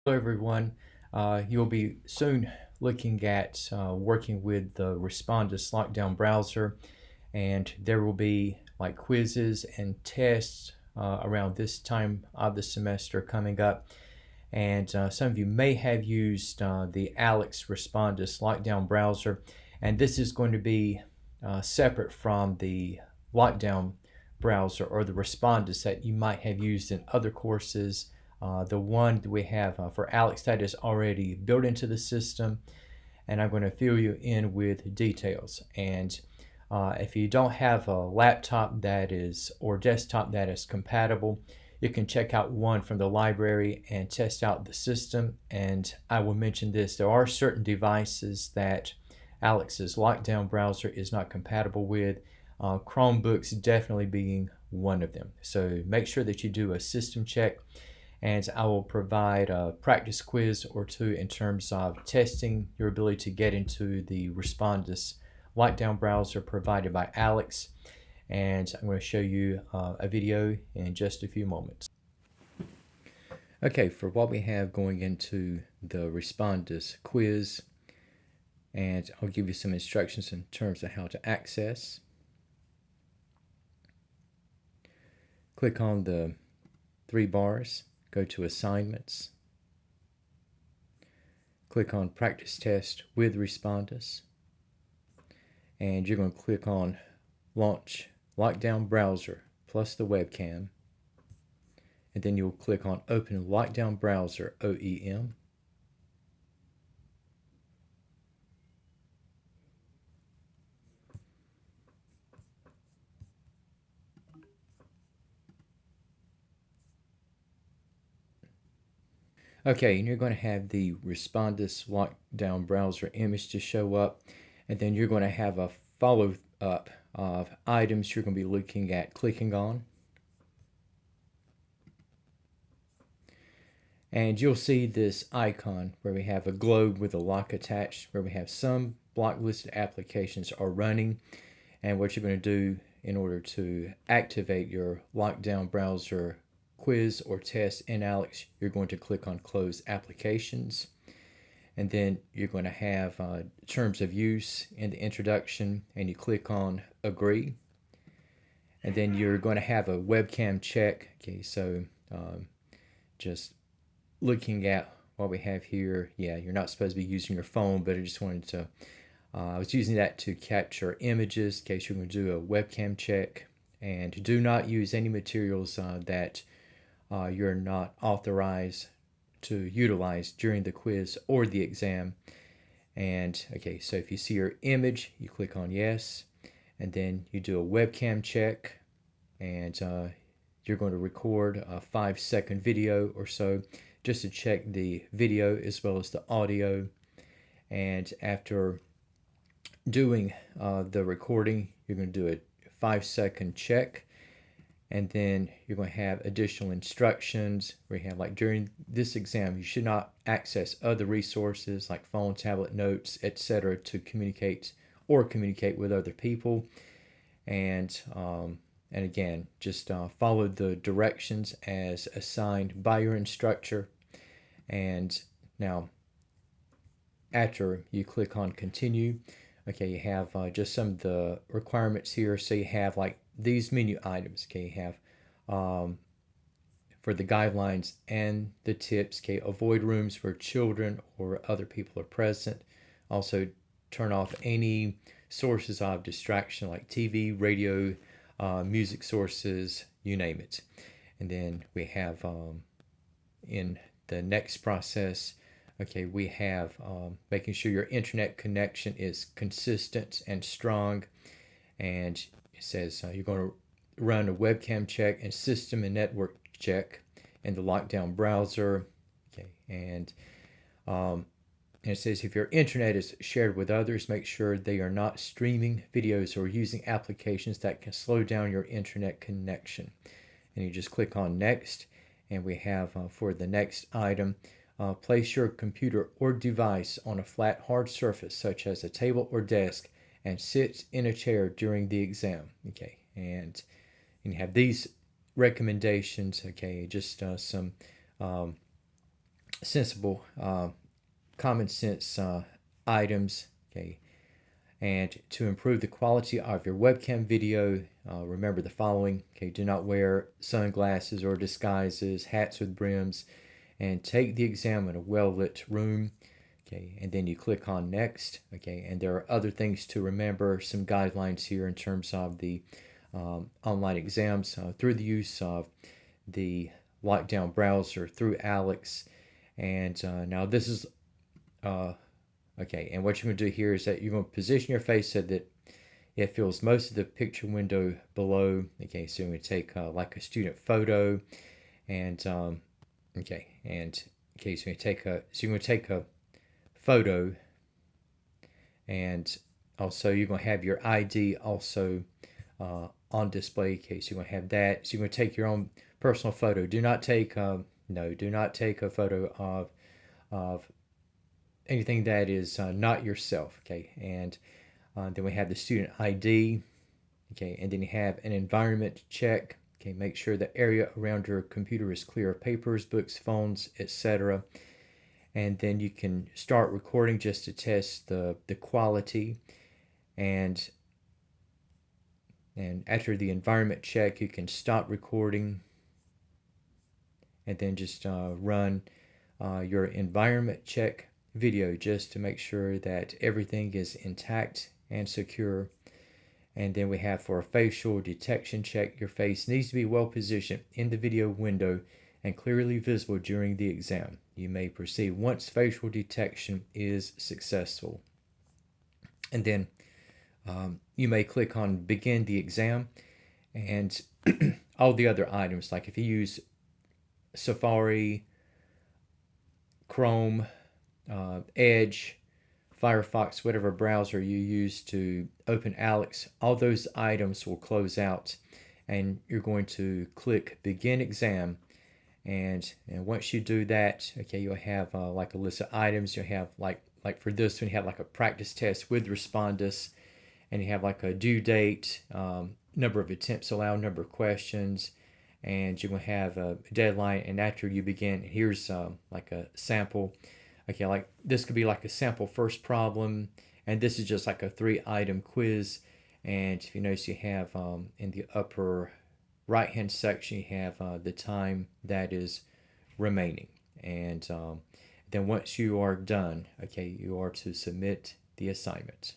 Hello everyone. You'll be soon looking at working with the Respondus Lockdown browser, and there will be like quizzes and tests around this time of the semester coming up. And some of you may have used the Aleks Respondus Lockdown browser, and this is going to be separate from the Lockdown browser or the Respondus that you might have used in other courses. The one that we have for Aleks that is already built into the system, and I'm going to fill you in with details. And if you don't have a laptop that is or desktop that is compatible, you can check out one from the library and test out the system. And I will mention this: there are certain devices that Aleks's Lockdown browser is not compatible with. Chromebooks definitely being one of them. So make sure that you do a system check, and I will provide a practice quiz or two in terms of testing your ability to get into the Respondus Lockdown browser provided by Aleks. And I'm going to show you a video in just a few moments. Okay, for what we have going into the Respondus quiz, and I'll give you some instructions in terms of how to access. Click on the three bars, go to Assignments, click on Practice Test with Respondus, and you're going to click on Launch Lockdown Browser plus the webcam, and then you'll click on Open Lockdown Browser OEM. Okay, and you're going to have the Respondus Lockdown Browser image to show up, and then you're going to have a follow-up of items you're going to be looking at clicking on. And you'll see this icon where we have a globe with a lock attached, where we have some blocklisted applications are running. And what you're going to do in order to activate your lockdown browser quiz or test in Aleks, you're going to click on Close Applications. And then you're going to have terms of use in the introduction, and you click on Agree. And then you're going to have a webcam check. Okay, so just looking at what we have here, yeah, you're not supposed to be using your phone, but I just wanted to, I was using that to capture images in case you're going to do a webcam check. And do not use any materials that you're not authorized to utilize during the quiz or the exam. And okay, so if you see your image, you click on yes, and then you do a webcam check, and you're going to record a 5-second video or so just to check the video as well as the audio. And after doing the recording, you're going to do a 5-second check, and then you're going to have additional instructions where you have, like, during this exam you should not access other resources like phone, tablet, notes, etc. to communicate with other people. And again, just follow the directions as assigned by your instructor. And now after you click on continue, okay, you have just some of the requirements here. So you have like these menu items. Okay, you have for the guidelines and the tips. Okay, avoid rooms where children or other people are present. Also, turn off any sources of distraction like TV, radio, music sources, you name it. And then we have in the next process, okay, we have making sure your internet connection is consistent and strong. And it says you're going to run a webcam check and system and network check in the lockdown browser. Okay, and it says if your internet is shared with others, make sure they are not streaming videos or using applications that can slow down your internet connection. And you just click on next, and we have for the next item, place your computer or device on a flat hard surface such as a table or desk and sit in a chair during the exam. Okay, and you have these recommendations. Okay, just some sensible, common sense items. Okay, and to improve the quality of your webcam video, remember the following. Okay, do not wear sunglasses or disguises, hats with brims, and take the exam in a well-lit room. Okay, and then you click on next. Okay, and there are other things to remember, some guidelines here in terms of the online exams through the use of the lockdown browser through Aleks. And now this is okay, and what you're going to do here is that you're going to position your face so that it fills most of the picture window below. Okay, so you're going to take like a student photo, and okay, and okay, so you're going to take a photo, and also you're going to have your ID also on display. Okay, so you're going to have that. So you're going to take your own personal photo. Do not take no, do not take a photo of anything that is not yourself. Okay, and then we have the student ID. Okay, and then you have an environment check. Okay, make sure the area around your computer is clear of papers, books, phones, etc. And then you can start recording just to test the quality. And after the environment check, you can stop recording and then just run your environment check video just to make sure that everything is intact and secure. And then we have for a facial detection check, your face needs to be well positioned in the video window and clearly visible during the exam. You may proceed once facial detection is successful. And then you may click on begin the exam, and all the other items, like if you use Safari, Chrome, Edge, Firefox, whatever browser you use to open Aleks, all those items will close out, and you're going to click begin exam. And once you do that, okay, you'll have like a list of items. You'll have like for this one, you have like a practice test with respondus, and you have like a due date, number of attempts allowed, number of questions, and you're going to have a deadline. And after you begin, here's like a sample. Okay, like this could be like a sample first problem, and this is just like a 3-item quiz. And if you notice, you have in the upper right hand section, you have the time that is remaining. And then once you are done, okay, you are to submit the assignment.